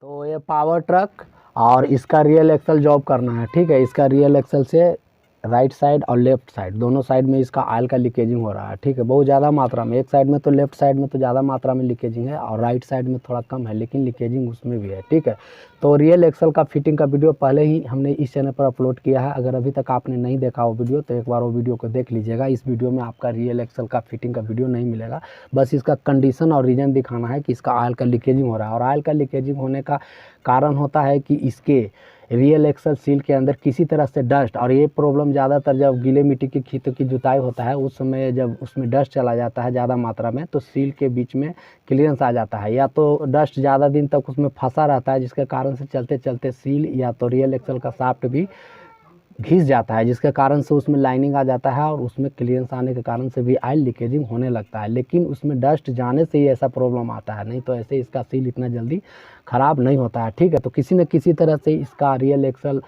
तो ये power truck और इसका रियल एक्सल जॉब करना है, ठीक है। इसका रियल एक्सल से राइट साइड और लेफ्ट साइड दोनों साइड में इसका ऑयल का लीकेजिंग हो रहा है, ठीक है। बहुत ज़्यादा मात्रा में, एक साइड में तो लेफ्ट साइड में तो ज़्यादा मात्रा में लीकेजिंग है और राइट साइड में थोड़ा कम है, लेकिन लीकेजिंग उसमें भी है, ठीक है। तो रियल एक्सल का फिटिंग का वीडियो पहले ही हमने इस चैनल पर अपलोड किया है। अगर अभी तक आपने नहीं देखा वो वीडियो तो एक बार वो वीडियो को देख लीजिएगा। इस वीडियो में आपका रियल एक्सल का फिटिंग का वीडियो नहीं मिलेगा, बस इसका कंडीशन और रीज़न दिखाना है कि इसका ऑयल का लीकेजिंग हो रहा है। और ऑयल का लीकेजिंग होने का कारण होता है कि इसके रियल एक्सल सील के अंदर किसी तरह से डस्ट, और ये प्रॉब्लम ज़्यादातर जब गीले मिट्टी की खेतों की जुताई होता है उस समय जब उसमें डस्ट चला जाता है ज़्यादा मात्रा में, तो सील के बीच में क्लियरेंस आ जाता है, या तो डस्ट ज़्यादा दिन तक उसमें फंसा रहता है जिसके कारण से चलते चलते सील या तो रियल एक्सल का शाफ्ट भी घिस जाता है, जिसके कारण से उसमें लाइनिंग आ जाता है और उसमें क्लियरेंस आने के कारण से भी ऑयल लीकेजिंग होने लगता है। लेकिन उसमें डस्ट जाने से ही ऐसा प्रॉब्लम आता है, नहीं तो ऐसे इसका सील इतना जल्दी ख़राब नहीं होता है, ठीक है। तो किसी न किसी तरह से इसका रियल एक्सल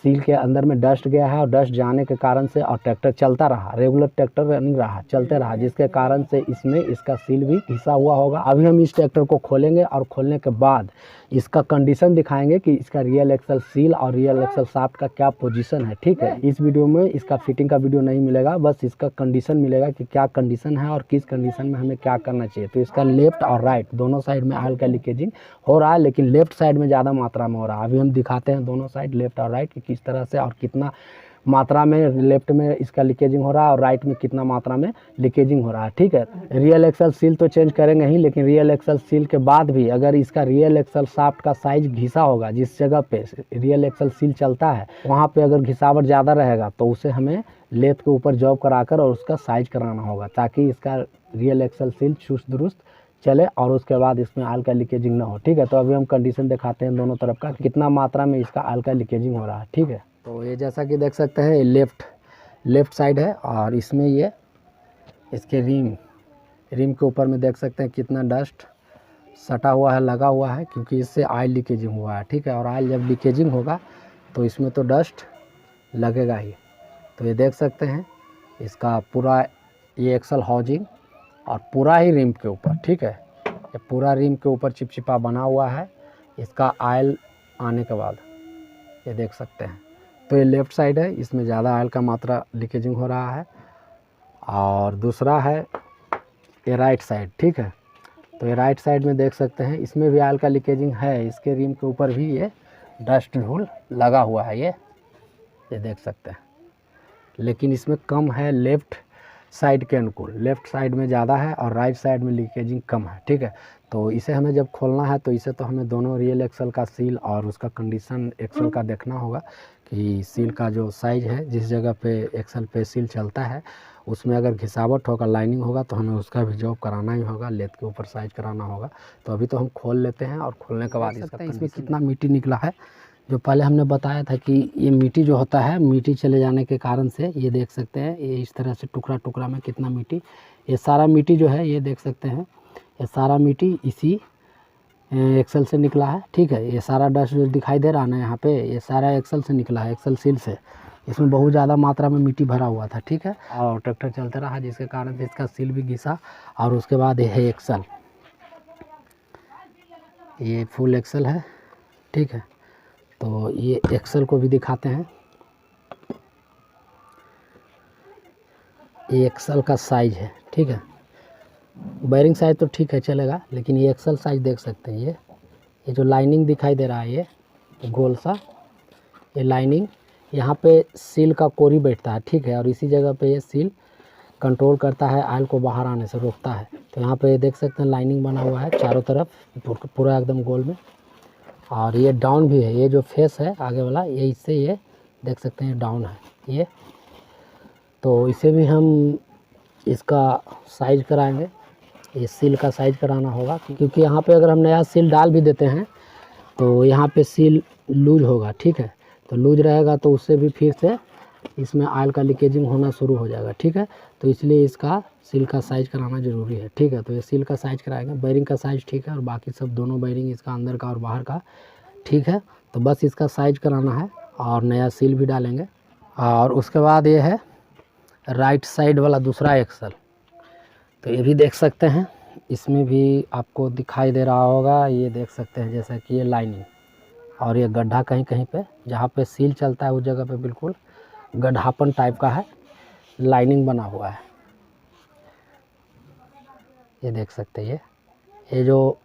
सील के अंदर में डस्ट गया है और डस्ट जाने के कारण से, और ट्रैक्टर चलता रहा, रेगुलर ट्रैक्टर रनिंग रहा, चलते रहा, जिसके कारण से इसमें इसका सील भी घिसा हुआ होगा। अभी हम इस ट्रैक्टर को खोलेंगे और खोलने के बाद इसका कंडीशन दिखाएंगे कि इसका रियल एक्सल सील और रियल एक्सल शाफ्ट का क्या पोजीशन है, ठीक है। इस वीडियो में इसका फिटिंग का वीडियो नहीं मिलेगा, बस इसका कंडीशन मिलेगा कि क्या कंडीशन है और किस कंडीशन में हमें क्या करना चाहिए। तो इसका लेफ्ट और राइट दोनों साइड में ऑयल का लीकेजिंग हो रहा है, लेकिन लेफ्ट साइड में ज़्यादा मात्रा में हो रहा है। अभी हम दिखाते हैं दोनों साइड लेफ्ट और राइट किस तरह से और कितना मात्रा में लेफ्ट में इसका लीकेजिंग हो रहा है और राइट में कितना मात्रा में लीकेजिंग हो रहा है, ठीक है। रियल एक्सल सील तो चेंज करेंगे ही, लेकिन रियल एक्सल सील के बाद भी अगर इसका रियल एक्सल शाफ्ट का साइज घिसा होगा, जिस जगह पे रियल एक्सल सील चलता है वहाँ पे अगर घिसावट ज़्यादा रहेगा तो उसे हमें लेथ के ऊपर जॉब कराकर और उसका साइज कराना होगा, ताकि इसका रियल एक्सल सील चुस्त दुरुस्त चले और उसके बाद इसमें ऑयल का लीकेजिंग ना हो, ठीक है। तो अभी हम कंडीशन दिखाते हैं दोनों तरफ का, कितना मात्रा में इसका ऑयल का लीकेजिंग हो रहा है, ठीक है। तो ये जैसा कि देख सकते हैं लेफ्ट साइड है और इसमें ये इसके रिम के ऊपर में देख सकते हैं कितना डस्ट सटा हुआ है, लगा हुआ है, क्योंकि इससे ऑयल लीकेजिंग हुआ है, ठीक है। और ऑयल जब लीकेजिंग होगा तो इसमें तो डस्ट लगेगा ही। तो ये देख सकते हैं इसका पूरा ये एक्सल हाउजिंग और पूरा ही रिम के ऊपर, ठीक है, ये पूरा रिम के ऊपर चिपचिपा बना हुआ है इसका ऑयल आने के बाद, ये देख सकते हैं। तो ये लेफ़्ट साइड है, इसमें ज़्यादा ऑयल का मात्रा लीकेजिंग हो रहा है, और दूसरा है ये राइट साइड, ठीक है। तो ये राइट साइड में देख सकते हैं इसमें भी ऑयल का लीकेजिंग है, इसके रिम के ऊपर भी ये डस्ट धूल लगा हुआ है, ये देख सकते हैं, लेकिन इसमें कम है लेफ़्ट साइड के अनुकूल, लेफ़्ट साइड में ज़्यादा है और राइट साइड में लीकेजिंग कम है, ठीक है। तो इसे हमें जब खोलना है तो इसे तो हमें दोनों रियल एक्सल का सील और उसका कंडीशन एक्सल का देखना होगा कि सील का जो साइज़ है, जिस जगह पे एक्सल पे सील चलता है उसमें अगर घिसावट होगा, लाइनिंग होगा, तो हमें उसका भी जॉब कराना ही होगा, लेथ के ऊपर साइज कराना होगा। तो अभी तो हम खोल लेते हैं और खोलने के बाद इसमें कितना मिट्टी निकला है। जो पहले हमने बताया था कि ये मिट्टी जो होता है, मिट्टी चले जाने के कारण से ये देख सकते हैं ये इस तरह से टुकड़ा टुकड़ा में कितना मिट्टी, ये सारा मिट्टी जो है ये देख सकते हैं, ये सारा मिट्टी इसी एक्सल से निकला है, ठीक है। ये सारा डस्ट जो दिखाई दे रहा है ना यहाँ पे, ये सारा एक्सल से निकला है, एक्सल सील से। इसमें बहुत ज़्यादा मात्रा में मिट्टी भरा हुआ था, ठीक है, और ट्रैक्टर चलते रहा जिसके कारण से इसका सील भी घिसा। और उसके बाद ये है एक्सल, ये फुल एक्सल है, ठीक है। तो ये एक्सल को भी दिखाते हैं, ये एक्सल का साइज है, ठीक है। बैरिंग साइज तो ठीक है चलेगा, लेकिन ये एक्सल साइज देख सकते हैं, ये जो लाइनिंग दिखाई दे रहा है ये गोल सा, ये लाइनिंग यहाँ पे सील का कोरी बैठता है, ठीक है, और इसी जगह पे ये सील कंट्रोल करता है, ऑयल को बाहर आने से रोकता है। तो यहाँ पे देख सकते हैं लाइनिंग बना हुआ है चारों तरफ पूरा एकदम गोल में, और ये डाउन भी है, ये जो फेस है आगे वाला ये इससे ये देख सकते हैं डाउन है ये। तो इसे भी हम इसका साइज कराएंगे, ये सील का साइज कराना होगा, क्योंकि यहाँ पे अगर हम नया सील डाल भी देते हैं तो यहाँ पे सील लूज होगा, ठीक है। तो लूज रहेगा तो उससे भी फिर से इसमें ऑयल का लीकेजिंग होना शुरू हो जाएगा, ठीक है। तो इसलिए इसका सील का साइज कराना ज़रूरी है, ठीक है। तो ये सील का साइज कराएंगे, बैरिंग का साइज ठीक है, और बाकी सब दोनों बैरिंग इसका अंदर का और बाहर का ठीक है। तो बस इसका साइज कराना है और नया सील भी डालेंगे। और उसके बाद ये है राइट साइड वाला दूसरा एक्सल, तो ये भी देख सकते हैं इसमें भी आपको दिखाई दे रहा होगा, ये देख सकते हैं जैसा कि ये लाइनिंग और ये गड्ढा कहीं कहीं पे जहाँ पे सील चलता है उस जगह पे बिल्कुल गड्ढापन टाइप का है, लाइनिंग बना हुआ है। ये देख सकते हैं ये जो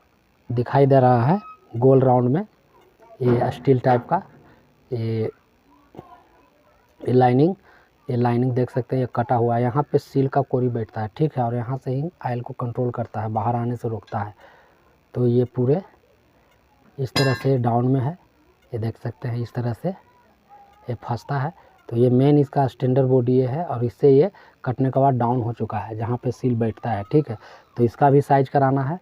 दिखाई दे रहा है गोल राउंड में, ये स्टील टाइप का ये लाइनिंग देख सकते हैं, ये कटा हुआ है। यहाँ पे सील का कोरी बैठता है, ठीक है, और यहाँ से ही आयल को कंट्रोल करता है, बाहर आने से रोकता है। तो ये पूरे इस तरह से डाउन में है, ये देख सकते हैं इस तरह से ये फंसता है। तो ये मेन इसका स्टैंडर्ड बॉडी ये है और इससे ये कटने के बाद डाउन हो चुका है जहाँ पे सील बैठता है, ठीक है। तो इसका भी साइज कराना है।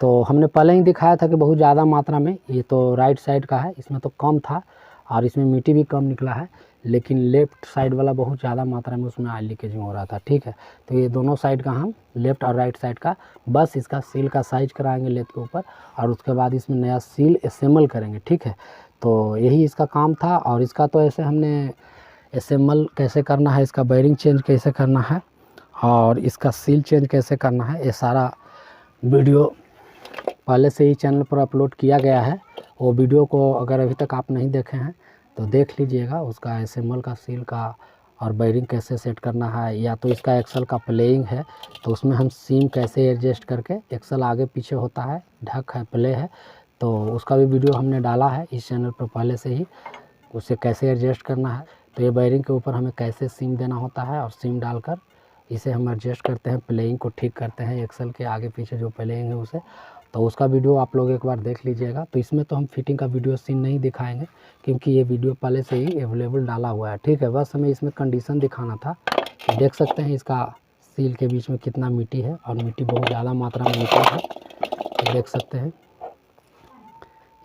तो हमने पहले ही दिखाया था कि बहुत ज़्यादा मात्रा में, ये तो राइट साइड का है, इसमें तो कम था और इसमें मिट्टी भी कम निकला है, लेकिन लेफ़्ट साइड वाला बहुत ज़्यादा मात्रा में उसमें ऑयल लीकेजिंग हो रहा था, ठीक है। तो ये दोनों साइड का हम लेफ़्ट और राइट साइड का बस इसका सील का साइज कराएंगे लेथ के ऊपर और उसके बाद इसमें नया सील असेंबल करेंगे, ठीक है। तो यही इसका काम था। और इसका तो ऐसे हमने असेंबल कैसे करना है, इसका बेयरिंग चेंज कैसे करना है और इसका सील चेंज कैसे करना है, ये सारा वीडियो पहले से ही चैनल पर अपलोड किया गया है। वो वीडियो को अगर अभी तक आप नहीं देखे हैं तो देख लीजिएगा, उसका असेंबल का, सील का और बेयरिंग कैसे सेट करना है। या तो इसका एक्सल का प्लेइंग है तो उसमें हम सीम कैसे एडजस्ट करके, एक्सल आगे पीछे होता है, ढक है, प्ले है, तो उसका भी वीडियो हमने डाला है इस चैनल पर पहले से ही, उसे कैसे एडजस्ट करना है। तो ये बेयरिंग के ऊपर हमें कैसे सीम देना होता है और सीम डालकर इसे हम एडजस्ट करते हैं, प्लेइंग को ठीक करते हैं, एक्सल के आगे पीछे जो प्लेइंग है उसे। तो उसका वीडियो आप लोग एक बार देख लीजिएगा। तो इसमें तो हम फिटिंग का वीडियो सीन नहीं दिखाएंगे क्योंकि ये वीडियो पहले से ही अवेलेबल डाला हुआ है, ठीक है। बस हमें इसमें कंडीशन दिखाना था। देख सकते हैं इसका सील के बीच में कितना मिट्टी है और मिट्टी बहुत ज़्यादा मात्रा में मिट्टी है, तो देख सकते हैं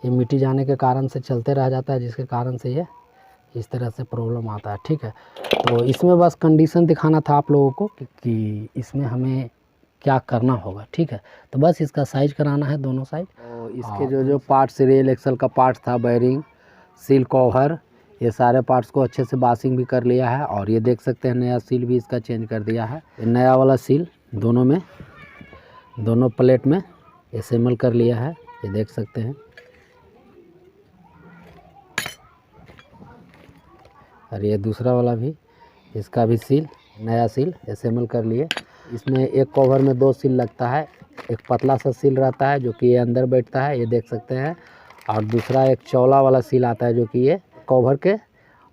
ये मिट्टी जाने के कारण से चलते रह जाता है, जिसके कारण से ये इस तरह से प्रॉब्लम आता है, ठीक है। तो इसमें बस कंडीशन दिखाना था आप लोगों को कि इसमें हमें क्या करना होगा, ठीक है। तो बस इसका साइज कराना है दोनों साइड। तो इसके जो पार्ट्स, रियल एक्सल का पार्ट्स था, बेयरिंग, सील कवर, ये सारे पार्ट्स को अच्छे से बासिंग भी कर लिया है और ये देख सकते हैं नया सील भी इसका चेंज कर दिया है। नया वाला सील दोनों में, दोनों प्लेट में असेंबल कर लिया है, ये देख सकते हैं। और ये दूसरा वाला भी, इसका भी सील, नया सील असेंबल कर लिए। इसमें एक कवर में 2 सील लगता है, एक पतला सा सील रहता है जो कि ये अंदर बैठता है, ये देख सकते हैं, और दूसरा एक चौड़ा वाला सील आता है जो कि ये कवर के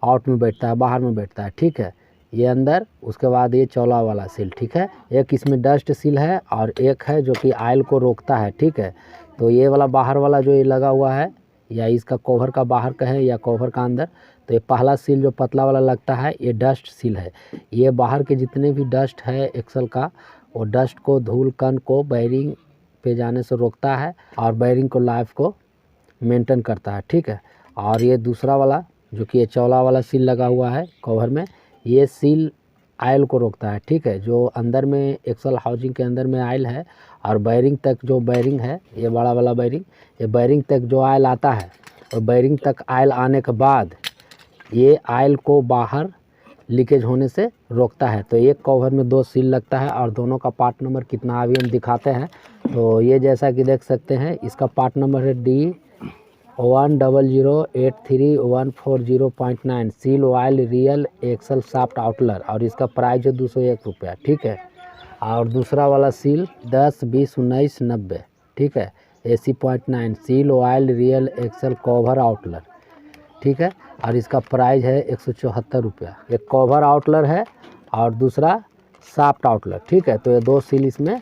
आउट में बैठता है, बाहर में बैठता है, ठीक है, ये अंदर। उसके बाद ये चौड़ा वाला सील, ठीक है। एक इसमें डस्ट सील है और एक है जो कि ऑयल को रोकता है, ठीक है। तो ये वाला बाहर वाला जो ये लगा हुआ है, या इसका कवर का बाहर का है या कवर का अंदर, तो ये पहला सील जो पतला वाला लगता है ये डस्ट सील है। ये बाहर के जितने भी डस्ट है एक्सल का, वो डस्ट को, धूल कण को बेयरिंग पे जाने से रोकता है और बेयरिंग को, लाइफ को मेंटेन करता है, ठीक है। और ये दूसरा वाला जो कि ये चौड़ा वाला सील लगा हुआ है कवर में, ये सील आयल को रोकता है, ठीक है। जो अंदर में एक्सल हाउसिंग के अंदर में आयल है और बेयरिंग तक जो बेयरिंग है, ये बड़ा वाला बेयरिंग, ये बेयरिंग तक जो आयल आता है और बेयरिंग तक आयल आने के बाद ये आयल को बाहर लीकेज होने से रोकता है। तो एक कवर में 2 सील लगता है और दोनों का पार्ट नंबर कितना अभी हम दिखाते हैं। तो ये जैसा कि देख सकते हैं इसका पार्ट नंबर है D100831409 seal oil rear axle shaft outer और इसका प्राइस है 201 रुपया, ठीक है। और दूसरा वाला सील 10-20-19-90, ठीक है, AC.9 seal oil rear axle cover outer, ठीक है, और इसका प्राइस है 174 रुपया। एक कवर आउटलर है और दूसरा साफ्ट आउटलर, ठीक है। तो ये 2 सील इसमें,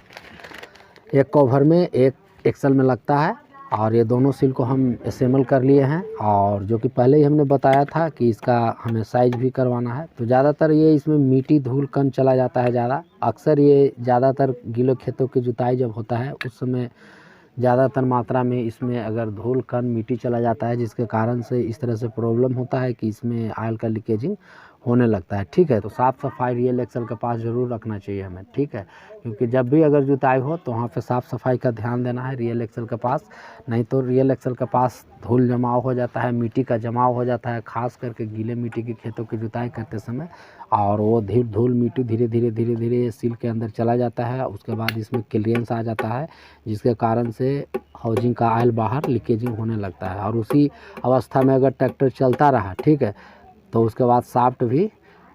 एक कवर में एक एक्सल में लगता है और ये दोनों सील को हम असेंबल कर लिए हैं। और जो कि पहले ही हमने बताया था कि इसका हमें साइज भी करवाना है। तो ज़्यादातर ये इसमें मिट्टी, धूल, कण चला जाता है ज़्यादा। अक्सर ये ज़्यादातर गीले खेतों की जुताई जब होता है उस समय ज़्यादातर मात्रा में इसमें अगर धूल, कण, मिट्टी चला जाता है, जिसके कारण से इस तरह से प्रॉब्लम होता है कि इसमें ऑयल का लीकेजिंग होने लगता है, ठीक है। तो साफ़ सफाई रियल एक्सल के पास ज़रूर रखना चाहिए हमें, ठीक है, क्योंकि जब भी अगर जुताई हो तो वहाँ पे साफ़ सफाई का ध्यान देना है रियल एक्सल के पास। नहीं तो रियल एक्सल के पास धूल जमाव हो जाता है, मिट्टी का जमाव हो जाता है, खास करके गीले मिट्टी के खेतों की जुताई करते समय, और वो धूल मिट्टी धीरे धीरे सील के अंदर चला जाता है। उसके बाद इसमें क्लियरेंस आ जाता है, जिसके कारण से हाउजिंग का ऑयल बाहर लीकेजिंग होने लगता है। और उसी अवस्था में अगर ट्रैक्टर चलता रहा, ठीक है, तो उसके बाद शाफ्ट भी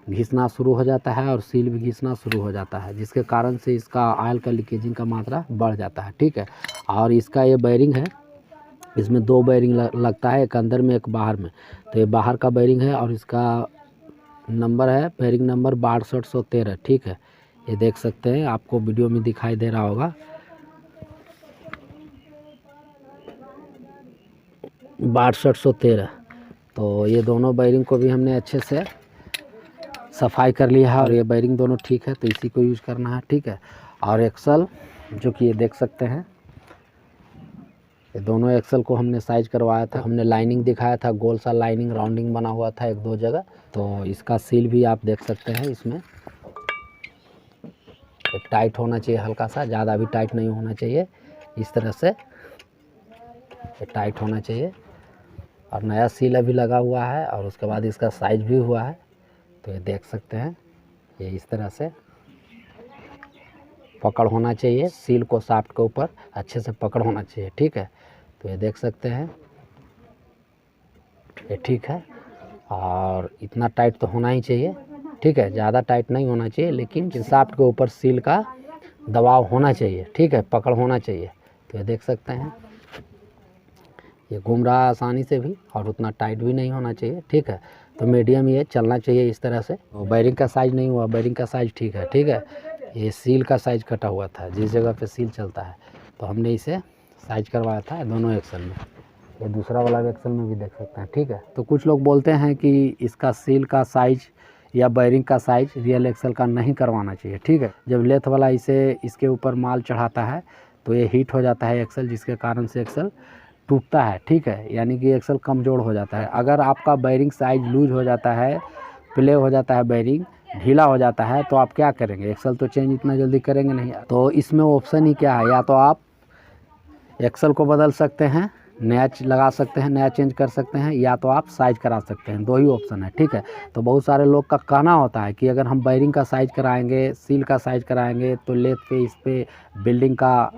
घिसना शुरू हो जाता है और सील भी घिसना शुरू हो जाता है, जिसके कारण से इसका ऑयल का लीकेजिंग का मात्रा बढ़ जाता है, ठीक है। और इसका ये बेयरिंग है, इसमें 2 बेयरिंग लगता है, एक अंदर में एक बाहर में। तो ये बाहर का बेयरिंग है और इसका नंबर है बेयरिंग नंबर 6213, ठीक है। ये देख सकते हैं, आपको वीडियो में दिखाई दे रहा होगा 6213। तो ये दोनों बेयरिंग को भी हमने अच्छे से सफाई कर लिया है और ये बेयरिंग दोनों ठीक है, तो इसी को यूज़ करना है, ठीक है। और एक्सल जो कि ये देख सकते हैं, ये दोनों एक्सल को हमने साइज करवाया था, हमने लाइनिंग दिखाया था, गोल सा लाइनिंग राउंडिंग बना हुआ था 1-2 जगह। तो इसका सील भी आप देख सकते हैं, इसमें टाइट होना चाहिए, हल्का सा, ज़्यादा भी टाइट नहीं होना चाहिए, इस तरह से टाइट होना चाहिए। और नया सील अभी लगा हुआ है और उसके बाद इसका साइज भी हुआ है, तो ये देख सकते हैं, ये इस तरह से पकड़ होना चाहिए, सील को शाफ्ट के ऊपर अच्छे से पकड़ होना चाहिए, ठीक है। तो ये देख सकते हैं, ये ठीक है। और इतना टाइट तो होना ही चाहिए, ठीक है, ज़्यादा टाइट नहीं होना चाहिए, लेकिन शाफ्ट के ऊपर सील का दबाव होना चाहिए, ठीक है, पकड़ होना चाहिए। तो ये देख सकते हैं, ये घूम रहा है आसानी से भी और उतना टाइट भी नहीं होना चाहिए, ठीक है। तो मीडियम ये चलना चाहिए इस तरह से। तो बेयरिंग का साइज नहीं हुआ, बेयरिंग का साइज ठीक है, ठीक है। ये सील का साइज कटा हुआ था, जिस जगह पे सील चलता है, तो हमने इसे साइज करवाया था दोनों एक्सल में। ये दूसरा वाला एक्सल में भी देख सकते हैं, ठीक है। तो कुछ लोग बोलते हैं कि इसका सील का साइज या बेयरिंग का साइज रियल एक्सल का नहीं करवाना चाहिए, ठीक है। जब लेथ वाला इसे इसके ऊपर माल चढ़ाता है तो ये हीट हो जाता है एक्सल, जिसके कारण से एक्सल टूटता है, ठीक है, यानी कि एक्सल कमज़ोर हो जाता है। अगर आपका बेयरिंग साइज लूज हो जाता है, प्ले हो जाता है, बेयरिंग ढीला हो जाता है, तो आप क्या करेंगे? एक्सल तो चेंज इतना जल्दी करेंगे नहीं। तो इसमें ऑप्शन ही क्या है, या तो आप एक्सल को बदल सकते हैं, नया लगा सकते हैं, नया चेंज कर सकते हैं, या तो आप साइज करा सकते हैं, 2 ही ऑप्शन है, ठीक है। तो बहुत सारे लोग का कहना होता है कि अगर हम बेयरिंग का साइज कराएंगे, सील का साइज कराएंगे, तो लेथ पे इस पे बिल्डिंग का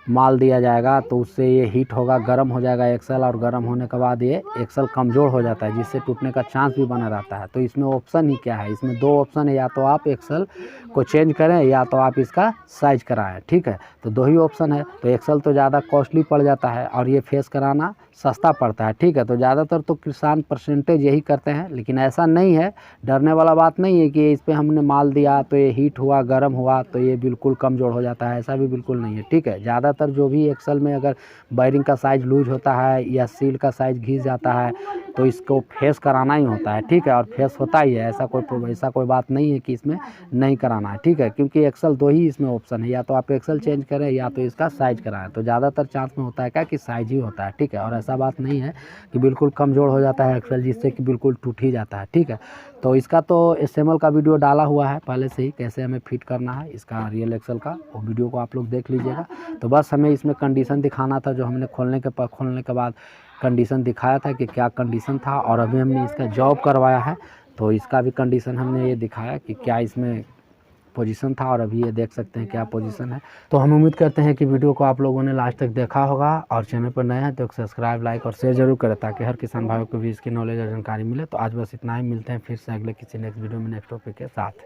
माल दिया जाएगा, तो उससे ये हीट होगा, गर्म हो जाएगा एक्सल, और गर्म होने के बाद ये एक्सल कमज़ोर हो जाता है, जिससे टूटने का चांस भी बना रहता है। तो इसमें ऑप्शन ही क्या है, इसमें 2 ऑप्शन है, या तो आप एक्सल को चेंज करें या तो आप इसका साइज कराएं, ठीक है। तो 2 ही ऑप्शन है। तो एक्सल तो ज़्यादा कॉस्टली पड़ जाता है और ये फेस कराना सस्ता पड़ता है, ठीक है। तो ज़्यादातर तो किसान परसेंटेज यही करते हैं, लेकिन ऐसा नहीं है, डरने वाला बात नहीं है कि इस पर हमने माल दिया तो ये हीट हुआ, गर्म हुआ तो ये बिल्कुल कमज़ोर हो जाता है, ऐसा भी बिल्कुल नहीं है, ठीक है। ज़्यादातर जो भी एक्सल में अगर बेयरिंग का साइज लूज होता है या सील का साइज घिस जाता है तो इसको फेस कराना ही होता है, ठीक है। और फेस होता ही है, ऐसा कोई बात नहीं है कि इसमें नहीं कराना है, ठीक है, क्योंकि एक्सल 2 ही इसमें ऑप्शन है, या तो आप एक्सल चेंज करें या तो इसका साइज कराएं। तो ज़्यादातर चांस में होता है क्या कि साइज ही होता है, ठीक है। और ऐसा बात नहीं है कि बिल्कुल कमज़ोर हो जाता है एक्सल, जिससे कि बिल्कुल टूट ही जाता है, ठीक है। तो इसका तो एसएमएल का वीडियो डाला हुआ है पहले से ही, कैसे हमें फिट करना है इसका रियल एक्सल का, वो वीडियो को आप लोग देख लीजिएगा। तो बस हमें इसमें कंडीशन दिखाना था, जो हमने खोलने के बाद कंडीशन दिखाया था कि क्या कंडीशन था, और अभी हमने इसका जॉब करवाया है तो इसका भी कंडीशन हमने ये दिखाया कि क्या इसमें पोजीशन था, और अभी ये देख सकते हैं क्या पोजीशन है। तो हम उम्मीद करते हैं कि वीडियो को आप लोगों ने लास्ट तक देखा होगा, और चैनल पर नए हैं तो सब्सक्राइब, लाइक और शेयर जरूर करें, ताकि हर किसान भाइयों को भी इसकी नॉलेज और जानकारी मिले। तो आज बस इतना ही, मिलते हैं फिर से अगले किसी नेक्स्ट वीडियो में नेक्स्ट टॉपिक के साथ।